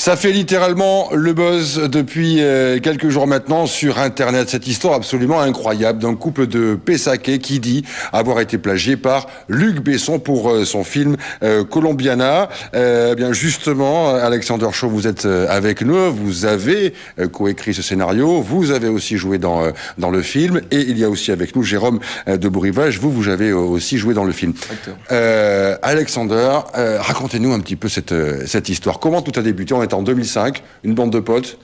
Ça fait littéralement le buzz depuis quelques jours maintenant sur Internet. Cette histoire absolument incroyable d'un couple de Pessaquais qui dit avoir été plagié par Luc Besson pour son film Colombiana. Bien justement, Alexander Shaw, vous êtes avec nous. Vous avez coécrit ce scénario. Vous avez aussi joué dans le film. Et il y a aussi avec nous Jérôme de Bourrivage. Vous avez aussi joué dans le film. Alexander, racontez-nous un petit peu cette histoire. Comment tout a débuté? On était en 2005, une bande de potes.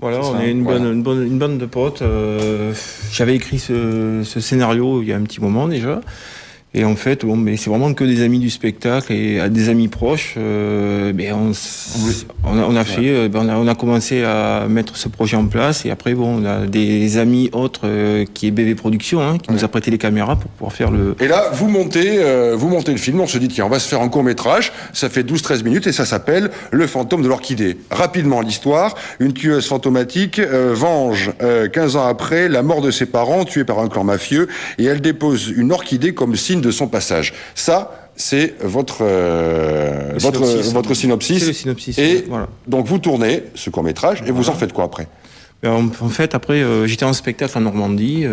Voilà, on est une bande de potes. J'avais écrit ce scénario il y a un petit moment déjà. Et en fait, bon, mais c'est vraiment que des amis du spectacle et des amis proches. On a commencé à mettre ce projet en place. Et après, bon, on a des amis autres qui est BV Productions, qui nous a prêté les caméras pour pouvoir faire le. Et là, vous montez le film. On se dit tiens, on va se faire un court métrage. Ça fait 12-13 minutes et ça s'appelle Le fantôme de l'orchidée. Rapidement, l'histoire: une tueuse fantomatique venge 15 ans après la mort de ses parents tués par un clan mafieux, et elle dépose une orchidée comme signe de son passage. Ça, c'est votre synopsis. C'est le synopsis. Et voilà. Donc vous tournez ce court-métrage et vous en faites quoi après? En fait, après, j'étais en spectacle en Normandie.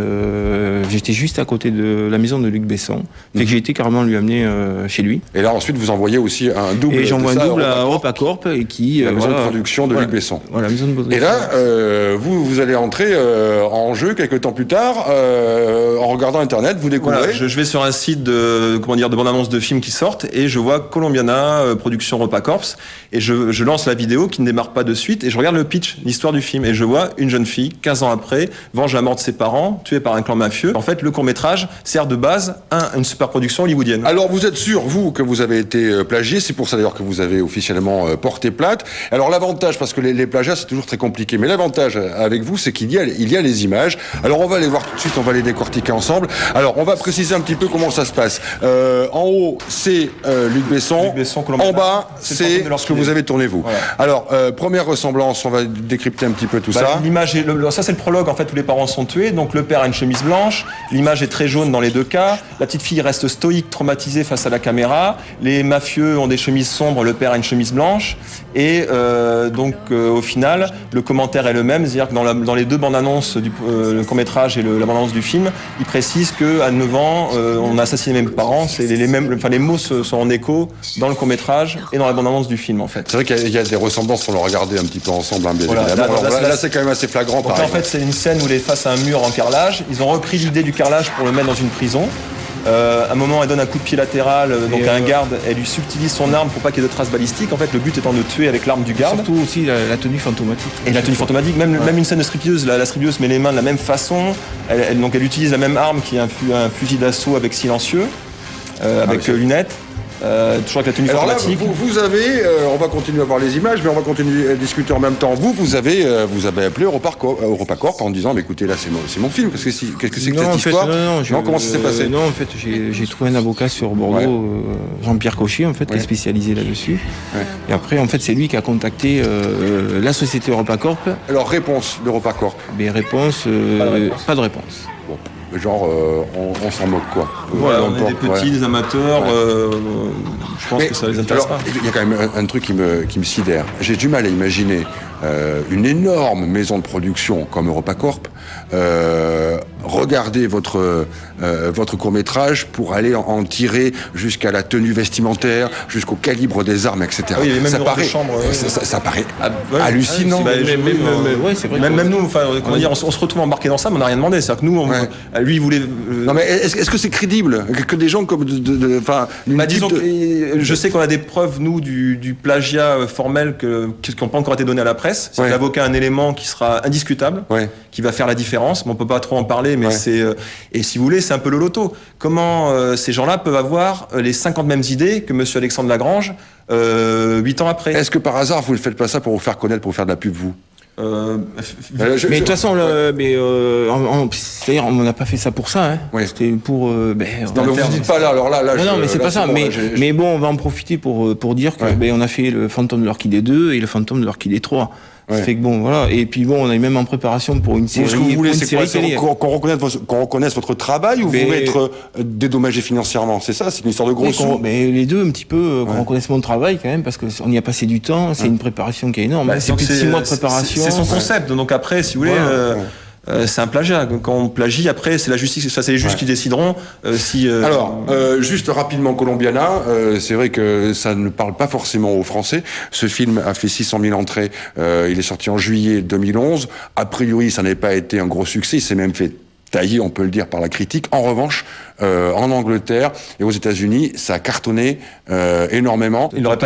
J'étais juste à côté de la maison de Luc Besson. Fait que j'ai été carrément lui amener chez lui. Et là, ensuite, vous envoyez aussi un double. Et j'envoie un double à EuropaCorp et qui la maison de production de Luc Besson. Voilà, maison de production. Et là, vous allez entrer en jeu quelques temps plus tard en regardant Internet. Vous découvrez. Voilà, je vais sur un site de bande-annonce de films qui sortent et je vois Colombiana, production EuropaCorp, et je lance la vidéo qui ne démarre pas de suite et je regarde le pitch, l'histoire du film, et je vois une jeune fille, 15 ans après, venge la mort de ses parents, tuée par un clan mafieux. En fait, le court-métrage sert de base à une superproduction hollywoodienne. Alors, vous êtes sûr, vous, que vous avez été plagié. C'est pour ça, d'ailleurs, que vous avez officiellement porté plainte. Alors, l'avantage, parce que les plagiats, c'est toujours très compliqué, mais l'avantage avec vous, c'est qu'il y a les images. Alors, on va les voir tout de suite, on va les décortiquer ensemble. Alors, on va préciser un petit peu comment ça se passe. En haut, c'est Luc Besson. En bas, c'est ce que vous avez tourné, vous. Voilà. Alors, première ressemblance, on va décrypter un petit peu tout ça. L'image ça c'est le prologue, en fait, où les parents sont tués. Donc le père a une chemise blanche, l'image est très jaune dans les deux cas, la petite fille reste stoïque, traumatisée face à la caméra, les mafieux ont des chemises sombres, le père a une chemise blanche, et au final le commentaire est le même, c'est-à-dire que dans les deux bandes annonces, le court-métrage et la bande annonce du film, ils précisent qu'à 9 ans on a assassiné les mêmes parents. C'est les mêmes, enfin les mots sont en écho dans le court-métrage et dans la bande annonce du film, en fait. C'est vrai qu'il y a des ressemblances, on l'a regardé un petit peu ensemble, bien évidemment. Là c'est quand même assez flagrant. Donc en fait, c'est une scène où il est face à un mur en carrelage. Ils ont repris l'idée du carrelage pour le mettre dans une prison. À un moment, elle donne un coup de pied latéral à un garde. Elle lui subtilise son arme pour pas qu'il y ait de traces balistiques. En fait, le but étant de tuer avec l'arme du garde. Surtout aussi la tenue fantomatique. Et la tenue fantomatique, même une scène de striptease. La striptease met les mains de la même façon. Elle utilise la même arme qui est un fusil d'assaut avec silencieux, avec lunettes. Toujours avec la tenue fantomatique. Alors là, vous avez, on va continuer à voir les images, mais on va continuer à discuter en même temps. Vous avez appelé EuropaCorp en disant, mais écoutez, là, c'est mon film. Qu'est-ce que c'est que cette histoire? Non, comment ça s'est passé? Non, en fait, j'ai trouvé un avocat sur Bordeaux, Jean-Pierre Cauchy, en fait, qui est spécialisé là-dessus. Ouais. Et après, en fait, c'est lui qui a contacté la société EuropaCorp. Alors, réponse d'EuropaCorp? Mais pas de réponse. Bon. Genre, on s'en moque, quoi. Voilà, on est des petits, des amateurs, je pense que ça les intéresse pas. Il y a quand même un truc qui me sidère. J'ai du mal à imaginer une énorme maison de production comme EuropaCorp regarder votre court-métrage pour aller en tirer jusqu'à la tenue vestimentaire, jusqu'au calibre des armes, etc. Ah oui, il y avait même ça paraît hallucinant. Même nous, enfin, comment dire, on se retrouve embarqué dans ça, mais on n'a rien demandé. C'est-à-dire que nous, lui, il voulait. Non, mais est-ce que c'est crédible que des gens comme disons que je sais qu'on a des preuves, nous, du plagiat formel qui n'ont pas encore été données à la presse. C'est que l'avocat a un élément qui sera indiscutable, qui va faire la différence. Mais on peut pas trop en parler, mais et si vous voulez, c'est un peu le loto. Comment ces gens-là peuvent avoir les 50 mêmes idées que monsieur Alexandre Lagrange 8 ans après? Est-ce que par hasard, vous ne faites pas ça pour vous faire connaître, pour vous faire de la pub, vous? Mais de toute façon, c'est-à-dire, on n'a pas fait ça pour ça. C'était pour. Non, mais vous ne dites pas là. Alors là, non, mais c'est pas ça. Mais bon, on va en profiter pour dire que on a fait le Fantôme de l'Orchidée 2 et le Fantôme de l'Orchidée 3. Ça fait que bon, voilà. Et puis bon, on est même en préparation pour une série. Ce que vous voulez, c'est quoi? Télé. Qu'on reconnaisse votre travail ou vous voulez être dédommagé financièrement? C'est ça, c'est une histoire de gros sous. Mais les deux, un petit peu, qu'on reconnaisse mon travail quand même, parce qu'on y a passé du temps. C'est une préparation qui est énorme. C'est plus de 6 mois de préparation. C'est son concept. Donc après, si vous voulez. C'est un plagiat. Quand on plagie, après, c'est la justice, ça c'est les juges qui décideront si. Alors, juste rapidement, Colombiana, c'est vrai que ça ne parle pas forcément aux Français. Ce film a fait 600 000 entrées. Il est sorti en juillet 2011. A priori, ça n'a pas été un gros succès. Il s'est même fait taillé, on peut le dire, par la critique. En revanche, en Angleterre et aux États-Unis, ça a cartonné énormément. Il n'aurait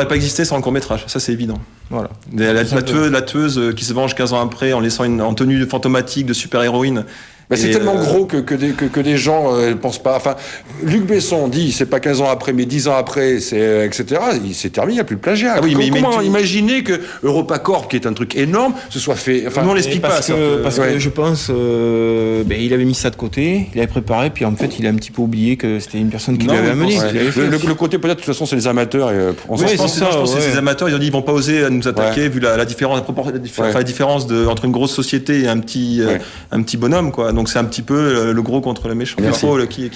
pas existé sans le court-métrage, ça c'est évident. Voilà. La tueuse qui se venge 15 ans après en laissant en tenue fantomatique de super-héroïne. C'est tellement gros que des gens ne pensent pas. Enfin, Luc Besson dit, c'est pas 15 ans après, mais 10 ans après, c'est etc. Il s'est terminé, il n'y a plus de plagiat. Ah oui, comment imaginer que EuropaCorp, qui est un truc énorme, se soit fait. Enfin, nous on l'explique pas. Parce que je pense, il avait mis ça de côté, il avait préparé, puis en fait, il a un petit peu oublié que c'était une personne qui l'avait amené. Le côté peut-être, de toute façon, c'est les amateurs. Je pense que c'est les amateurs. Ils ont dit, ils vont pas oser nous attaquer vu la différence entre une grosse société et un petit bonhomme, quoi. Donc c'est un petit peu le gros contre le méchant. Merci. Qui